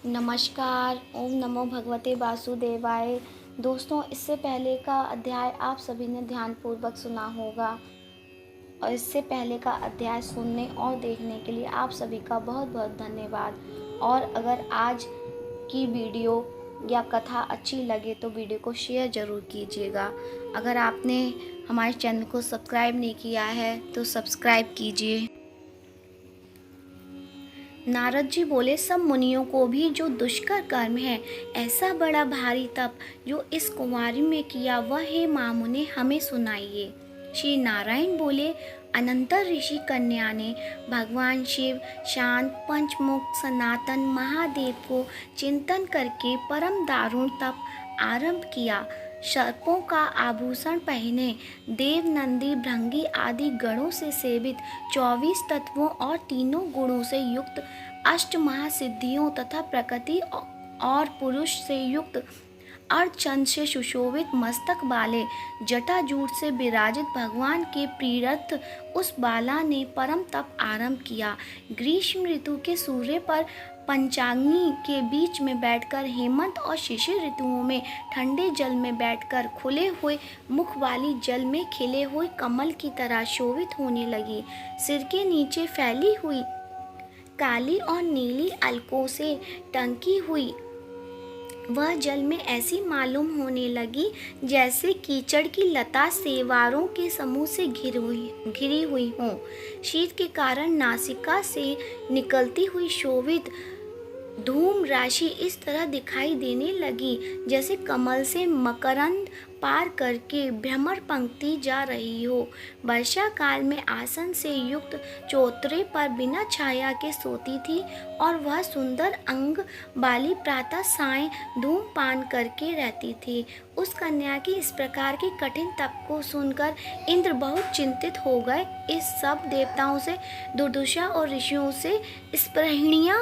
नमस्कार। ओम नमो भगवते वासुदेवाय। दोस्तों, इससे पहले का अध्याय आप सभी ने ध्यानपूर्वक सुना होगा और इससे पहले का अध्याय सुनने और देखने के लिए आप सभी का बहुत बहुत धन्यवाद। और अगर आज की वीडियो या कथा अच्छी लगे तो वीडियो को शेयर ज़रूर कीजिएगा। अगर आपने हमारे चैनल को सब्सक्राइब नहीं किया है तो सब्सक्राइब कीजिए। नारद जी बोले, सब मुनियों को भी जो दुष्कर कर्म है, ऐसा बड़ा भारी तप जो इस कुंवारी में किया, वह हे मामुने हमें सुनाइए। श्री नारायण बोले, अनंतर ऋषि कन्या ने भगवान शिव, शांत, पंचमुख, सनातन महादेव को चिंतन करके परम दारुण तप आरंभ किया। सर्पों का आभूषण पहने, देव, नंदी, भृंगी आदि गणों से सेवित, 24 तत्वों और तीनों गुणों से युक्त, अष्ट महासिद्धियों तथा प्रकृति और पुरुष से युक्त, अर्धचंद्र से सुशोभित मस्तक वाले, जटाजूट से विराजित भगवान के प्रियरथ उस बाला ने परम तप आरंभ किया। ग्रीष्म ऋतु के सूर्य पर पंचाग्नि के बीच में बैठकर, हेमंत और शिशिर ऋतुओं में ठंडे जल में बैठकर, खुले हुए मुख वाली जल में खिले हुए कमल की तरह शोभित होने लगी। सिर के नीचे फैली हुई काली और नीली अलकों से टंकी हुई वह जल में ऐसी मालूम होने लगी जैसे कीचड़ की लता सेवारों के समूह से घिरी हुई हो। शीत के कारण नासिका से निकलती हुई शोभित धूम राशि इस तरह दिखाई देने लगी जैसे कमल से मकरंद पार करके भ्रमर पंक्ति जा रही हो। वर्षा काल में आसन से युक्त चौतरे पर बिना छाया के सोती थी और वह सुंदर अंग वाली प्रातः साय धूमपान करके रहती थी। उस कन्या की इस प्रकार की कठिन तप को सुनकर इंद्र बहुत चिंतित हो गए। इस सब देवताओं से, दुर्दुषा और ऋषियों से स्पृहणीय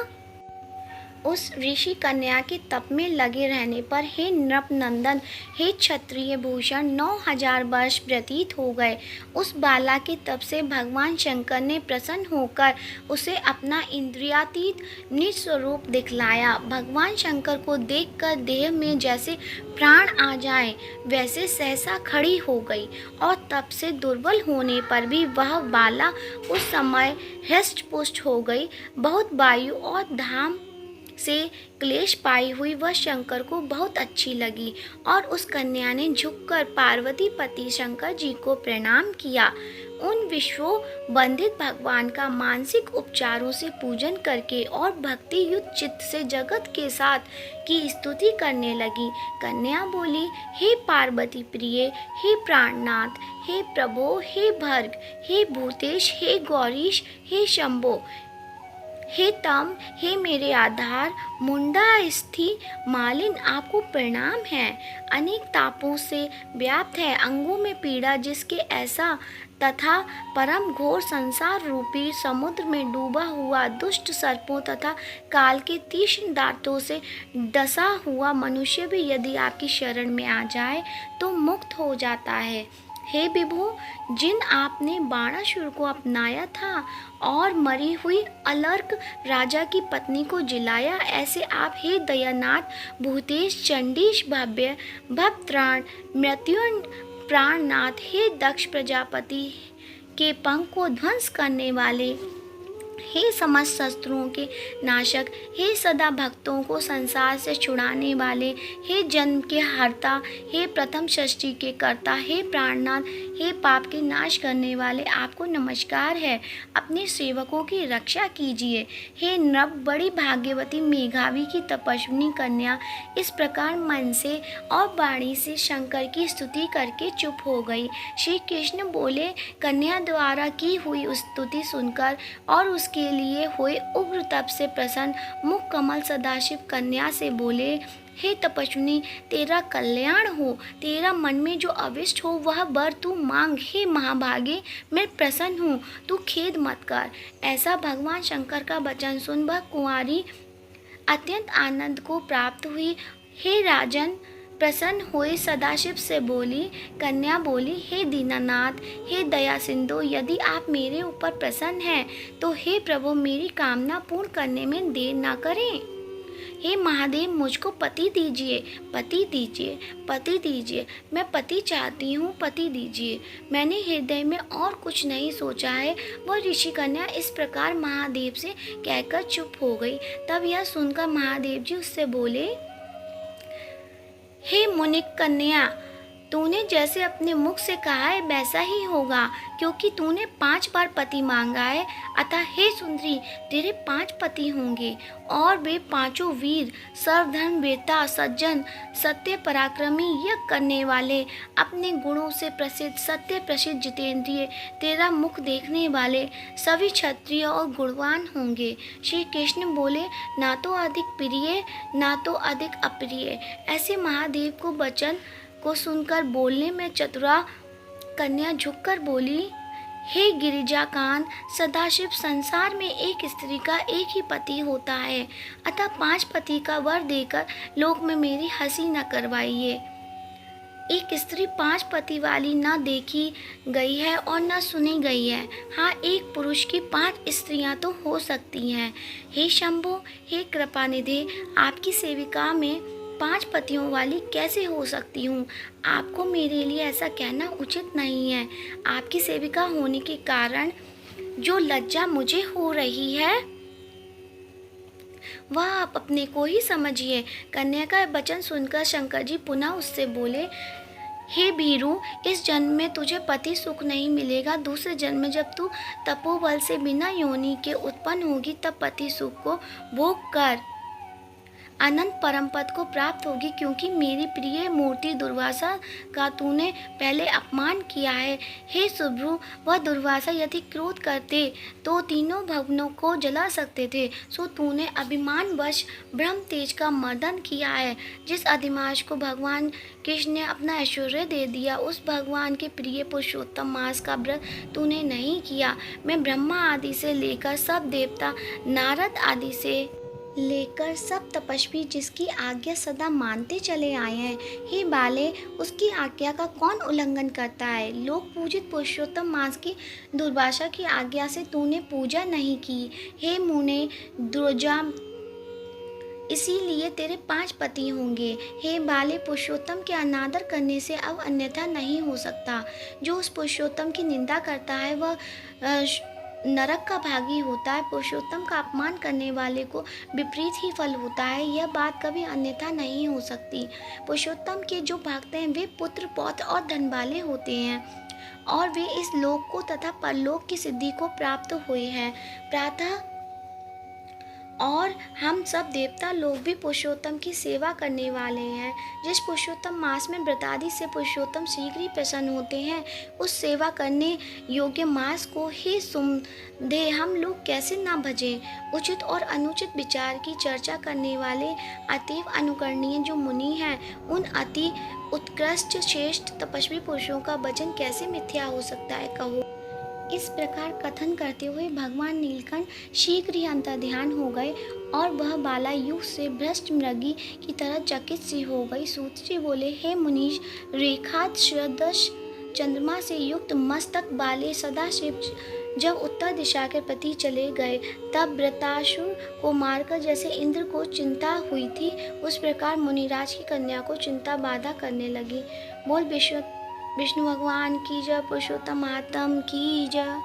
उस ऋषि कन्या के तप में लगे रहने पर, हे नृपनंदन, हे क्षत्रिय भूषण, 9000 वर्ष व्यतीत हो गए। उस बाला के तप से भगवान शंकर ने प्रसन्न होकर उसे अपना इंद्रियातीत निज स्वरूप दिखलाया। भगवान शंकर को देखकर देह में जैसे प्राण आ जाए वैसे सहसा खड़ी हो गई और तप से दुर्बल होने पर भी वह बाला उस समय हृष्ट पुष्ट हो गई। बहुत वायु और धाम से क्लेश पाई हुई वह शंकर को बहुत अच्छी लगी और उस कन्या ने झुककर पार्वती पति शंकर जी को प्रणाम किया। उन विश्वों वंदित भगवान का मानसिक उपचारों से पूजन करके और भक्ति युक्त चित्त से जगत के साथ की स्तुति करने लगी। कन्या बोली, हे पार्वती प्रिय, हे प्राणनाथ, हे प्रभो, हे भर्ग, हे भूतेश, हे गौरीश, हे शंभो, हे तम, हे मेरे आधार, मुंडा स्थि मालिन, आपको प्रणाम है। अनेक तापों से व्याप्त है, अंगों में पीड़ा जिसके ऐसा तथा परम घोर संसार रूपी समुद्र में डूबा हुआ, दुष्ट सर्पों तथा काल के तीक्ष्ण दांतों से डसा हुआ मनुष्य भी यदि आपकी शरण में आ जाए तो मुक्त हो जाता है। हे विभु, जिन आपने बाणासुर को अपनाया था और मरी हुई अलर्क राजा की पत्नी को जिलाया, ऐसे आप हे दयानाथ भूतेश, चंडीश, भव्य भवत्राण, मृत्युंड, प्राणनाथ, हे दक्ष प्रजापति के पंख को ध्वंस करने वाले, हे समस्त शत्रुओं के नाशक, हे सदा भक्तों को संसार से छुड़ाने वाले, हे जन्म के हर्ता, हे प्रथम सृष्टि के कर्ता, हे प्राणनाथ, हे पाप के नाश करने वाले, आपको नमस्कार है। अपने सेवकों की रक्षा कीजिए। हे नृप, बड़ी भाग्यवती मेघावी की तपस्विनी कन्या इस प्रकार मन से और वाणी से शंकर की स्तुति करके चुप हो गई। श्री कृष्ण बोले, कन्या द्वारा की हुई स्तुति सुनकर और उसके लिए हुए उग्र तप से प्रसन्न मुख कमल सदाशिव कन्या से बोले, हे तपस्विनी, तेरा कल्याण हो, तेरा मन में जो अविष्ट हो वह वर तू मांग। हे महाभागे, मैं प्रसन्न हूँ, तू खेद मत कर। ऐसा भगवान शंकर का वचन सुन वह कुंवारी अत्यंत आनंद को प्राप्त हुई। हे राजन, प्रसन्न हुए सदाशिव से बोली। कन्या बोली, हे दीनानाथ, हे दया सिंधु, यदि आप मेरे ऊपर प्रसन्न हैं तो हे प्रभु, मेरी कामना पूर्ण करने में देर न करें। हे महादेव, मुझको पति दीजिए, पति दीजिए, पति दीजिए, मैं पति चाहती हूँ, पति दीजिए। मैंने हृदय में और कुछ नहीं सोचा है। वह ऋषि कन्या इस प्रकार महादेव से कहकर चुप हो गई। तब यह सुनकर महादेव जी उससे बोले, हे मुनि कन्या, तूने जैसे अपने मुख से कहा है वैसा ही होगा, क्योंकि तूने 5 बार पति मांगा है। अतः हे सुंदरी, तेरे 5 पति होंगे, और वे पांचों वीर, सर्वधर्म वेता, सज्जन, सत्य पराक्रमी, यज्ञ करने वाले, अपने गुणों से प्रसिद्ध, सत्य प्रसिद्ध, जितेंद्रिय, तेरा मुख देखने वाले, सभी क्षत्रिय और गुणवान होंगे। श्री कृष्ण बोले, ना तो अधिक प्रिय, ना तो अधिक अप्रिय। ऐसे महादेव को वचन को सुनकर बोलने में चतुरा कन्या झुककर बोली, हे गिरिजाकांत, सदाशिव, संसार में एक स्त्री का एक ही पति होता है, अतः 5 पति का वर देकर लोक में मेरी हंसी न करवाइए। एक स्त्री 5 पति वाली न देखी गई है और न सुनी गई है। हाँ, एक पुरुष की 5 स्त्रियां तो हो सकती हैं। हे शंभो, हे कृपानिधे, आपकी सेविका में 5 पतियों वाली कैसे हो सकती हूँ? आपको मेरे लिए ऐसा कहना उचित नहीं है। आपकी सेविका होने के कारण जो लज्जा मुझे हो रही है वह आप अपने को ही समझिए। कन्या का वचन सुनकर शंकर जी पुनः उससे बोले, हे भीरू, इस जन्म में तुझे पति सुख नहीं मिलेगा। दूसरे जन्म में जब तू तपोबल से बिना योनि के उत्पन्न होगी तब पति सुख को भोग कर अनंत परम पद को प्राप्त होगी, क्योंकि मेरी प्रिय मूर्ति दुर्वासा का तूने पहले अपमान किया है। हे सुभ्रु, वह दुर्वासा यदि क्रोध करते तो तीनों भवनों को जला सकते थे, सो तूने अभिमानवश ब्रह्म तेज का मर्दन किया है। जिस अधिमाश को भगवान कृष्ण ने अपना ऐश्वर्य दे दिया, उस भगवान के प्रिय पुरुषोत्तम मास का व्रत तूने नहीं किया। मैं ब्रह्मा आदि से लेकर सब देवता, नारद आदि से लेकर सब तपस्वी जिसकी आज्ञा सदा मानते चले आए हैं, हे बाले, उसकी आज्ञा का कौन उल्लंघन करता है? लोक पूजित पुरुषोत्तम मास की दुर्वासा की आज्ञा से तूने पूजा नहीं की। हे मुने दुर्जा, इसीलिए तेरे 5 पति होंगे। हे बाले, पुरुषोत्तम के अनादर करने से अब अन्यथा नहीं हो सकता। जो उस पुरुषोत्तम की निंदा करता है वह नरक का भागी होता है। पुरुषोत्तम का अपमान करने वाले को विपरीत ही फल होता है। यह बात कभी अन्यथा नहीं हो सकती। पुरुषोत्तम के जो भक्त हैं वे पुत्र, पौत्र और धन वाले होते हैं, और वे इस लोक को तथा परलोक की सिद्धि को प्राप्त हुए हैं। प्रातः और हम सब देवता लोग भी पुरुषोत्तम की सेवा करने वाले हैं। जिस पुरुषोत्तम मास में व्रतादि से पुरुषोत्तम शीघ्र ही प्रसन्न होते हैं, उस सेवा करने योग्य मास को ही सुमधे हम लोग कैसे ना भजें। उचित और अनुचित विचार की चर्चा करने वाले अतीव अनुकरणीय जो मुनि हैं, उन अति उत्कृष्ट श्रेष्ठ तपस्वी पुरुषों का वचन कैसे मिथ्या हो सकता है, कहो। इस प्रकार कथन करते हुए भगवान नीलकंठ शीघ्र ही अंतर्ध्यान हो गए, और वह बाला युग से भ्रष्ट मृगी की तरह चकित सी हो गई। सूत जी बोले, हे मुनीश, रेखात सदृश चंद्रमा से युक्त मस्तक बाले सदाशिव जब उत्तर दिशा के प्रति चले गए, तब वृत्रासुर को मारकर जैसे इंद्र को चिंता हुई थी, उस प्रकार मुनिराज की कन्या को चिंता बाधा करने लगी। बोल विष्णु भगवान की जय, पुरुषोत्तम महात्म की जय।